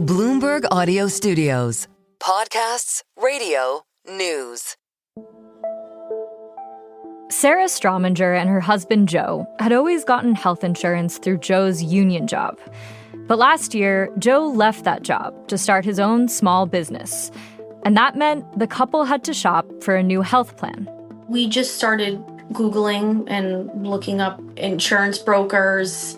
Bloomberg Audio Studios. Podcasts, radio, news. Sarah Strominger and her husband Joe had always gotten health insurance through Joe's union job. But last year, Joe left that job to start his own small business. And that meant the couple had to shop for a new health plan. We just started Googling and looking up insurance brokers,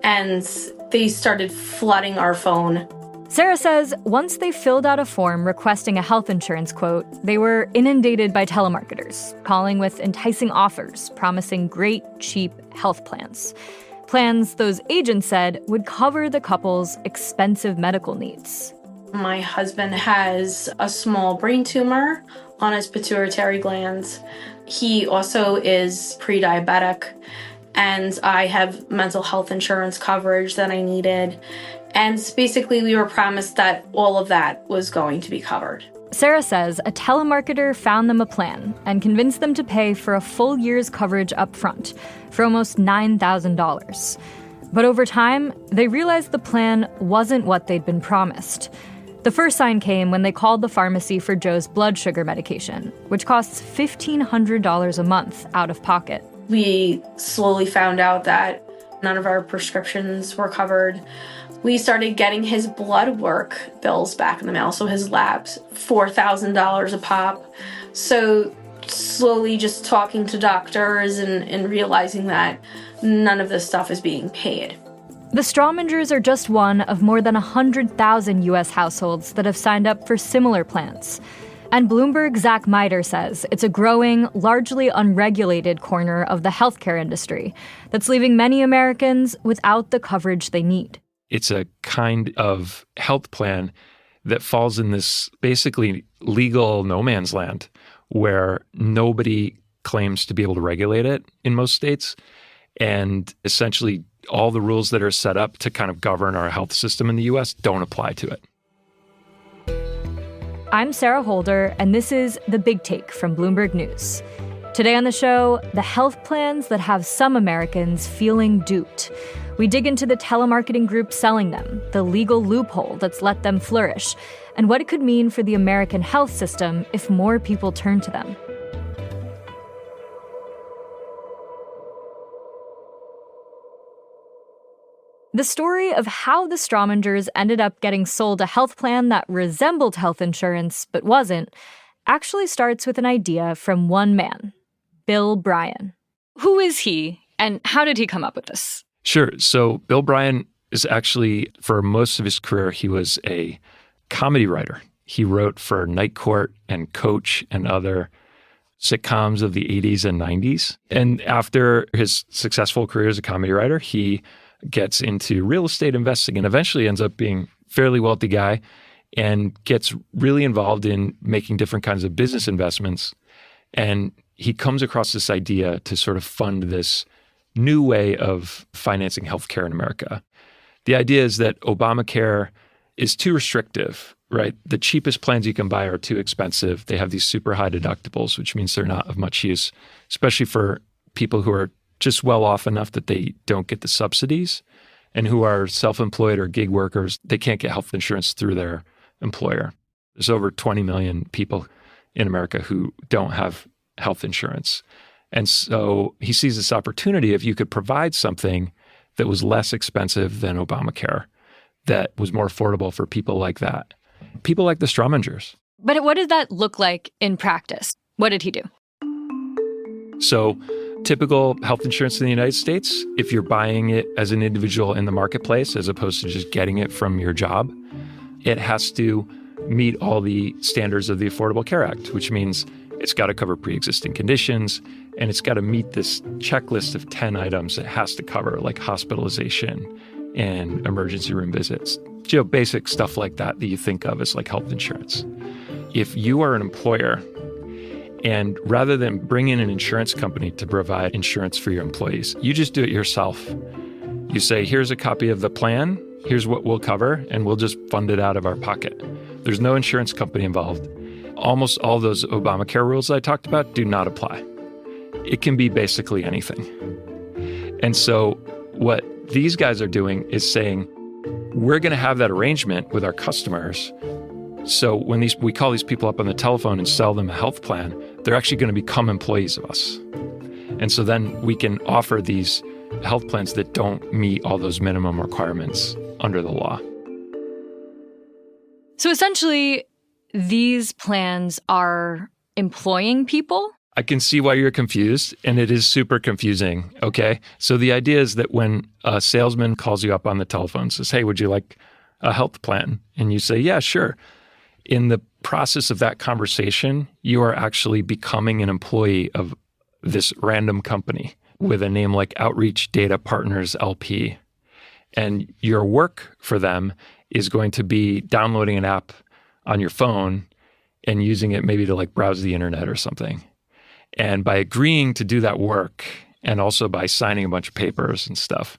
and they started flooding our phone. Sarah says once they filled out a form requesting a health insurance quote, they were inundated by telemarketers, calling with enticing offers, promising great, cheap health plans. Plans those agents said would cover the couple's expensive medical needs. My husband has a small brain tumor on his pituitary glands. He also is pre-diabetic, and I have mental health insurance coverage that I needed. And basically, we were promised that all of that was going to be covered. Sarah says a telemarketer found them a plan and convinced them to pay for a full year's coverage up front for almost $9,000. But over time, they realized the plan wasn't what they'd been promised. The first sign came when they called the pharmacy for Joe's blood sugar medication, which costs $1,500 a month out of pocket. We slowly found out that none of our prescriptions were covered. We started getting his blood work bills back in the mail, so his labs, $4,000 a pop. So slowly just talking to doctors and realizing that none of this stuff is being paid. The Stromingers are just one of more than 100,000 U.S. households that have signed up for similar plans. And Bloomberg's Zach Miter says it's a growing, largely unregulated corner of the healthcare industry that's leaving many Americans without the coverage they need. It's a kind of health plan that falls in this basically legal no man's land where nobody claims to be able to regulate it in most states. And essentially all the rules that are set up to kind of govern our health system in the U.S. don't apply to it. I'm Sarah Holder, and this is The Big Take from Bloomberg News. Today on the show, the health plans that have some Americans feeling duped. We dig into the telemarketing group selling them, the legal loophole that's let them flourish, and what it could mean for the American health system if more people turn to them. The story of how the Stromingers ended up getting sold a health plan that resembled health insurance but wasn't actually starts with an idea from one man, Bill Bryan. Who is he, and how did he come up with this? Sure. So Bill Bryan is actually, for most of his career, he was a comedy writer. He wrote for Night Court and Coach and other sitcoms of the 80s and 90s. And after his successful career as a comedy writer, he gets into real estate investing and eventually ends up being a fairly wealthy guy and gets really involved in making different kinds of business investments. And he comes across this idea to sort of fund this new way of financing healthcare in America. The idea is that Obamacare is too restrictive, right? The cheapest plans you can buy are too expensive. They have these super high deductibles, which means they're not of much use, especially for people who are just well off enough that they don't get the subsidies and who are self-employed or gig workers. They can't get health insurance through their employer. There's over 20 million people in America who don't have health insurance. And so he sees this opportunity if you could provide something that was less expensive than Obamacare, that was more affordable for people like that. People like the Stromingers. But what did that look like in practice? What did he do? So typical health insurance in the United States, if you're buying it as an individual in the marketplace as opposed to just getting it from your job, it has to meet all the standards of the Affordable Care Act, which means it's got to cover pre-existing conditions, and it's got to meet this checklist of 10 items it has to cover, like hospitalization and emergency room visits. Basic stuff like that you think of as like health insurance. If you are an employer, and rather than bring in an insurance company to provide insurance for your employees, you just do it yourself. You say, here's a copy of the plan, here's what we'll cover, and we'll just fund it out of our pocket. There's no insurance company involved. Almost all those Obamacare rules I talked about do not apply. It can be basically anything. And so what these guys are doing is saying, we're going to have that arrangement with our customers. So when we call these people up on the telephone and sell them a health plan, they're actually going to become employees of us. And so then we can offer these health plans that don't meet all those minimum requirements under the law. So essentially, these plans are employing people? I can see why you're confused, and it is super confusing, okay? So the idea is that when a salesman calls you up on the telephone and says, hey, would you like a health plan? And you say, yeah, sure. In the process of that conversation, you are actually becoming an employee of this random company with a name like Outreach Data Partners LP. And your work for them is going to be downloading an app on your phone and using it maybe to like browse the internet or something. And by agreeing to do that work, and also by signing a bunch of papers and stuff,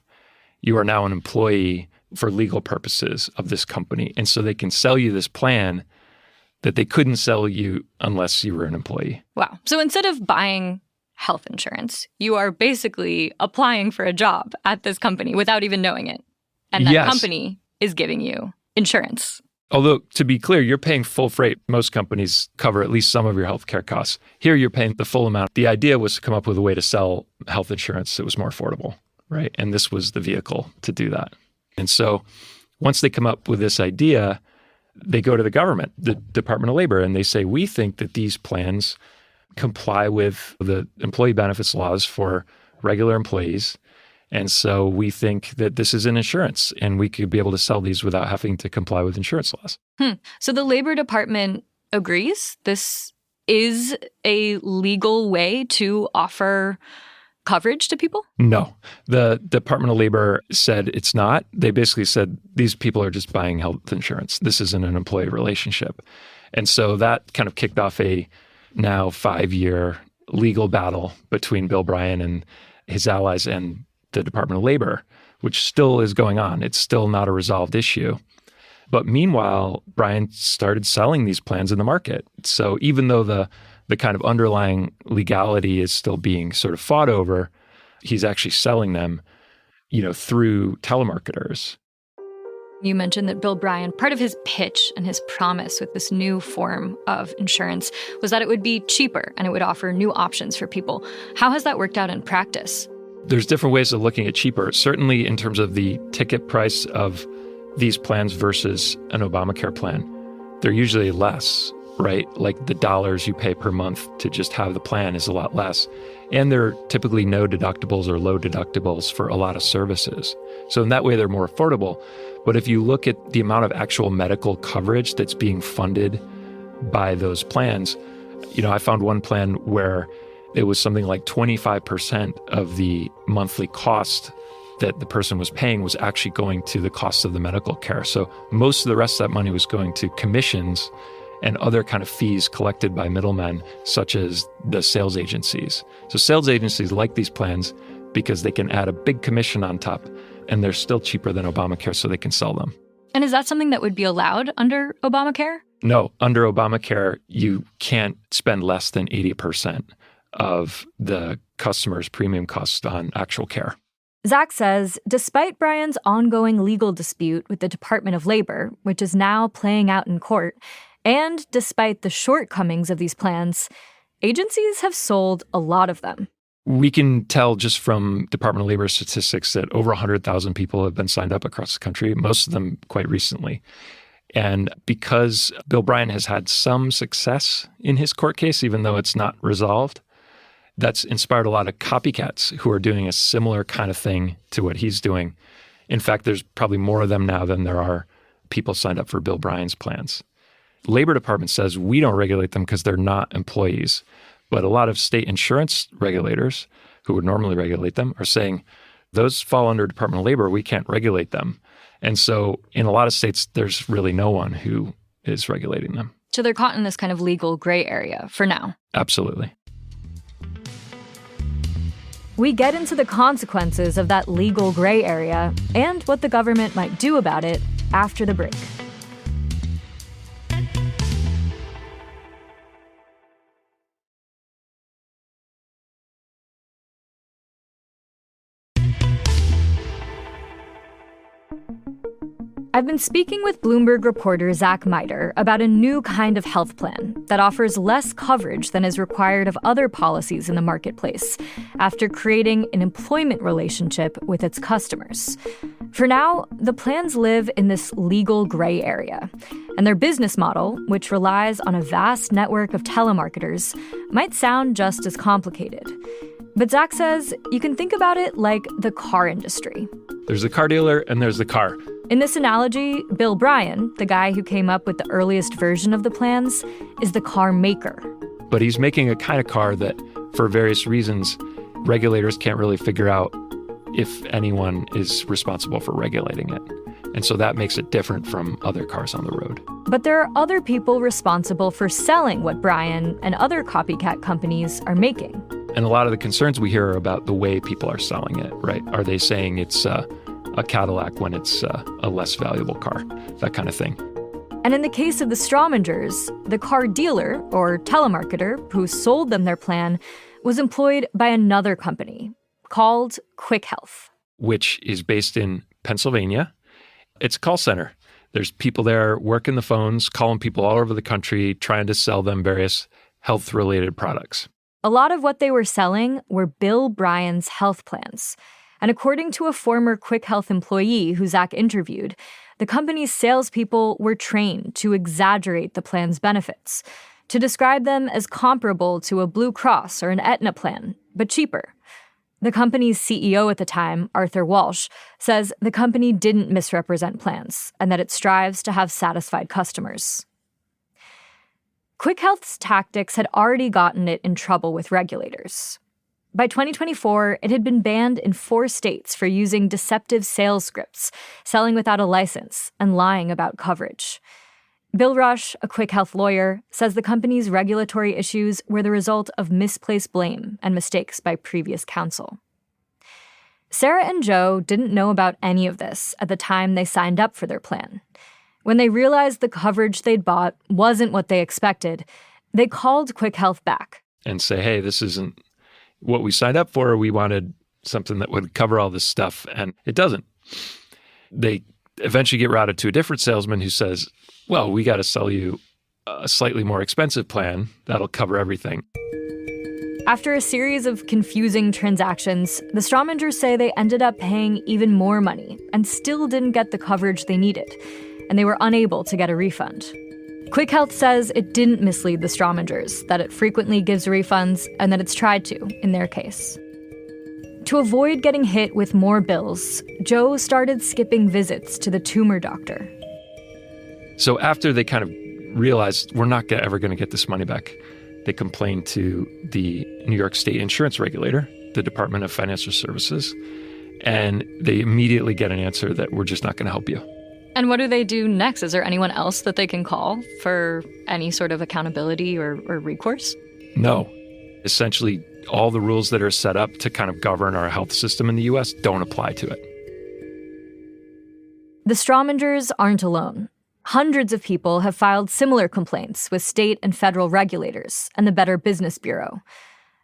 you are now an employee for legal purposes of this company. And so they can sell you this plan that they couldn't sell you unless you were an employee. Wow. So instead of buying health insurance, you are basically applying for a job at this company without even knowing it. And that company is giving you insurance. Although, to be clear, you're paying full freight. Most companies cover at least some of your healthcare costs. Here, you're paying the full amount. The idea was to come up with a way to sell health insurance that was more affordable, right? And this was the vehicle to do that. And so once they come up with this idea, they go to the government, the Department of Labor, and they say, we think that these plans comply with the employee benefits laws for regular employees. And so we think that this is an insurance and we could be able to sell these without having to comply with insurance laws. So the Labor Department agrees this is a legal way to offer coverage to people? No. The Department of Labor said it's not. They basically said these people are just buying health insurance. This isn't an employee relationship. And so that kind of kicked off a now 5-year legal battle between Bill Bryan and his allies and the Department of Labor, which still is going on. It's still not a resolved issue. But meanwhile, Bryan started selling these plans in the market. So even though the kind of underlying legality is still being sort of fought over, he's actually selling them, through telemarketers. You mentioned that Bill Bryan, part of his pitch and his promise with this new form of insurance was that it would be cheaper and it would offer new options for people. How has that worked out in practice? There's different ways of looking at cheaper. Certainly in terms of the ticket price of these plans versus an Obamacare plan, they're usually less, right? Like the dollars you pay per month to just have the plan is a lot less. And there are typically no deductibles or low deductibles for a lot of services. So in that way, they're more affordable. But if you look at the amount of actual medical coverage that's being funded by those plans, I found one plan where it was something like 25% of the monthly cost that the person was paying was actually going to the cost of the medical care. So most of the rest of that money was going to commissions and other kind of fees collected by middlemen, such as the sales agencies. So sales agencies like these plans because they can add a big commission on top, and they're still cheaper than Obamacare, so they can sell them. And is that something that would be allowed under Obamacare? No, under Obamacare, you can't spend less than 80% of the customer's premium costs on actual care. Zach says, despite Bryan's ongoing legal dispute with the Department of Labor, which is now playing out in court, and despite the shortcomings of these plans, agencies have sold a lot of them. We can tell just from Department of Labor statistics that over 100,000 people have been signed up across the country, most of them quite recently. And because Bill Bryan has had some success in his court case, even though it's not resolved, that's inspired a lot of copycats who are doing a similar kind of thing to what he's doing. In fact, there's probably more of them now than there are people signed up for Bill Bryan's plans. The Labor Department says we don't regulate them because they're not employees. But a lot of state insurance regulators who would normally regulate them are saying those fall under Department of Labor. We can't regulate them. And so in a lot of states, there's really no one who is regulating them. So they're caught in this kind of legal gray area for now. Absolutely. We get into the consequences of that legal gray area and what the government might do about it after the break. I've been speaking with Bloomberg reporter Zach Miter about a new kind of health plan that offers less coverage than is required of other policies in the marketplace after creating an employment relationship with its customers. For now, the plans live in this legal gray area, and their business model, which relies on a vast network of telemarketers, might sound just as complicated. But Zach says you can think about it like the car industry. There's the car dealer and there's the car. In this analogy, Bill Bryan, the guy who came up with the earliest version of the plans, is the car maker. But he's making a kind of car that, for various reasons, regulators can't really figure out if anyone is responsible for regulating it. And so that makes it different from other cars on the road. But there are other people responsible for selling what Bryan and other copycat companies are making. And a lot of the concerns we hear are about the way people are selling it, right? Are they saying it's a Cadillac when it's a less valuable car? That kind of thing. And in the case of the Strawmangers, the car dealer, or telemarketer, who sold them their plan, was employed by another company called Quick Health. Which is based in Pennsylvania. It's a call center. There's people there working the phones, calling people all over the country, trying to sell them various health-related products. A lot of what they were selling were Bill Bryan's health plans. And according to a former Quick Health employee who Zach interviewed, the company's salespeople were trained to exaggerate the plan's benefits, to describe them as comparable to a Blue Cross or an Aetna plan, but cheaper. The company's CEO at the time, Arthur Walsh, says the company didn't misrepresent plans and that it strives to have satisfied customers. Quick Health's tactics had already gotten it in trouble with regulators. By 2024, it had been banned in 4 states for using deceptive sales scripts, selling without a license, and lying about coverage. Bill Rush, a Quick Health lawyer, says the company's regulatory issues were the result of misplaced blame and mistakes by previous counsel. Sarah and Joe didn't know about any of this at the time they signed up for their plan. When they realized the coverage they'd bought wasn't what they expected, they called Quick Health back. And say, hey, this isn't what we signed up for. We wanted something that would cover all this stuff, and it doesn't. They eventually get routed to a different salesman who says, well, we got to sell you a slightly more expensive plan that'll cover everything. After a series of confusing transactions, the Strawmangers say they ended up paying even more money and still didn't get the coverage they needed, and they were unable to get a refund. Quick Health says it didn't mislead the Strawmangers, that it frequently gives refunds, and that it's tried to, in their case. To avoid getting hit with more bills, Joe started skipping visits to the tumor doctor. So after they kind of realized we're not ever going to get this money back, they complained to the New York State insurance regulator, the Department of Financial Services, and they immediately get an answer that we're just not going to help you. And what do they do next? Is there anyone else that they can call for any sort of accountability or recourse? No. Essentially, all the rules that are set up to kind of govern our health system in the U.S. don't apply to it. The Strawmangers aren't alone. Hundreds of people have filed similar complaints with state and federal regulators and the Better Business Bureau.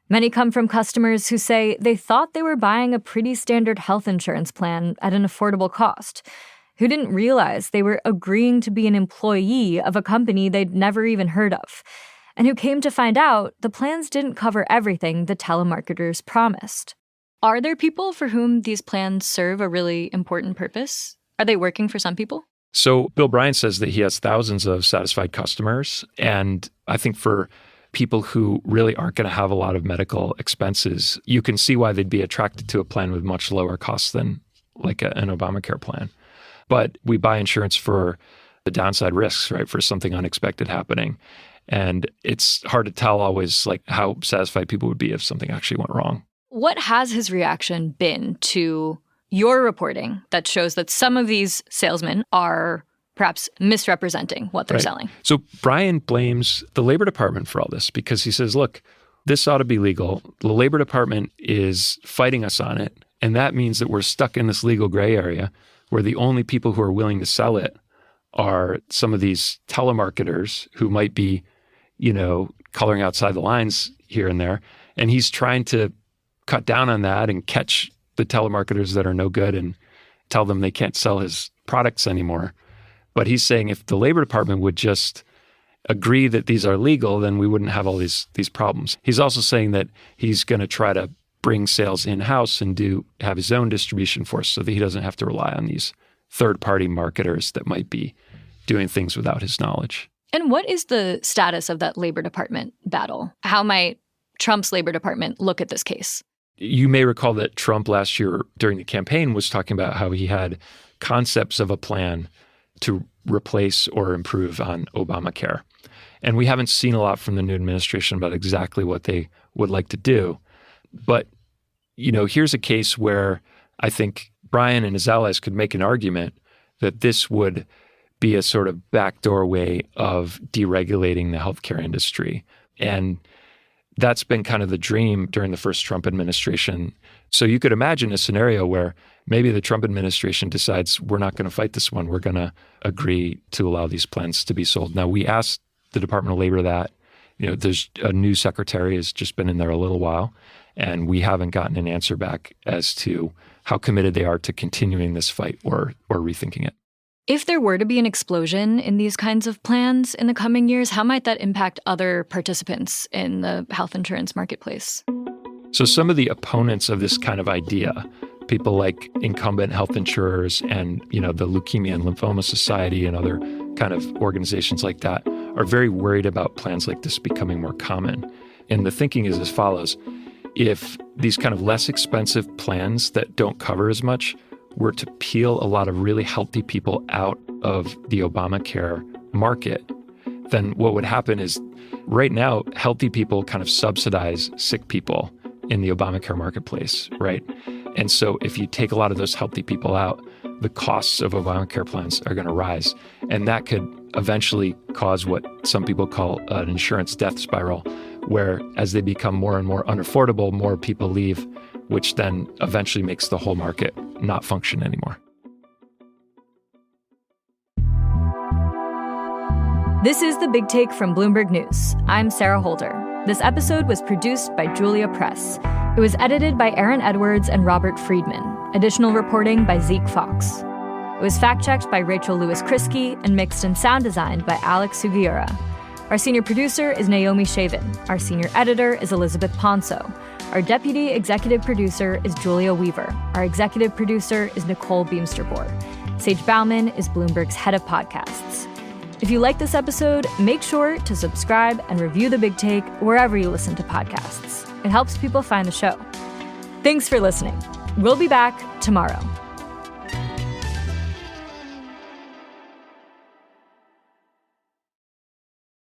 Many come from customers who say they thought they were buying a pretty standard health insurance plan at an affordable cost, who didn't realize they were agreeing to be an employee of a company they'd never even heard of, and who came to find out the plans didn't cover everything the telemarketers promised. Are there people for whom these plans serve a really important purpose? Are they working for some people? So Bill Bryan says that he has thousands of satisfied customers. And I think for people who really aren't going to have a lot of medical expenses, you can see why they'd be attracted to a plan with much lower costs than like an Obamacare plan. But we buy insurance for the downside risks, right? For something unexpected happening. And it's hard to tell always like how satisfied people would be if something actually went wrong. What has his reaction been to your reporting that shows that some of these salesmen are perhaps misrepresenting what they're selling? So Bryan blames the Labor Department for all this because he says, look, this ought to be legal. The Labor Department is fighting us on it. And that means that we're stuck in this legal gray area where the only people who are willing to sell it are some of these telemarketers who might be, you know, coloring outside the lines here and there. And he's trying to cut down on that and catch the telemarketers that are no good and tell them they can't sell his products anymore. But he's saying if the Labor Department would just agree that these are legal, then we wouldn't have all these problems. He's also saying that he's going to try to bring sales in-house and have his own distribution force so that he doesn't have to rely on these third-party marketers that might be doing things without his knowledge. And what is the status of that Labor Department battle? How might Trump's Labor Department look at this case? You may recall that Trump last year during the campaign was talking about how he had concepts of a plan to replace or improve on Obamacare. And we haven't seen a lot from the new administration about exactly what they would like to do. But, here's a case where I think Brian and his allies could make an argument that this would be a sort of backdoor way of deregulating the healthcare industry. And that's been kind of the dream during the first Trump administration. So you could imagine a scenario where maybe the Trump administration decides we're not going to fight this one. We're going to agree to allow these plans to be sold. Now, we asked the Department of Labor that. There's a new secretary has just been in there a little while, and we haven't gotten an answer back as to how committed they are to continuing this fight or rethinking it. If there were to be an explosion in these kinds of plans in the coming years, how might that impact other participants in the health insurance marketplace? So some of the opponents of this kind of idea, people like incumbent health insurers and, the Leukemia and Lymphoma Society and other kind of organizations like that, are very worried about plans like this becoming more common. And the thinking is as follows. If these kind of less expensive plans that don't cover as much were to peel a lot of really healthy people out of the Obamacare market, then what would happen is right now, healthy people kind of subsidize sick people in the Obamacare marketplace, right? And so if you take a lot of those healthy people out, the costs of Obamacare plans are going to rise. And that could eventually cause what some people call an insurance death spiral, where as they become more and more unaffordable, more people leave, which then eventually makes the whole market not function anymore. This is The Big Take from Bloomberg News. I'm Sarah Holder. This episode was produced by Julia Press. It was edited by Aaron Edwards and Robert Friedman. Additional reporting by Zeke Fox. It was fact-checked by Rachel Lewis-Krisky and mixed and sound designed by Alex Sugiura. Our senior producer is Naomi Shavin. Our senior editor is Elizabeth Ponso. Our deputy executive producer is Julia Weaver. Our executive producer is Nicole Beamsterboer. Sage Bauman is Bloomberg's head of podcasts. If you like this episode, make sure to subscribe and review The Big Take wherever you listen to podcasts. It helps people find the show. Thanks for listening. We'll be back tomorrow.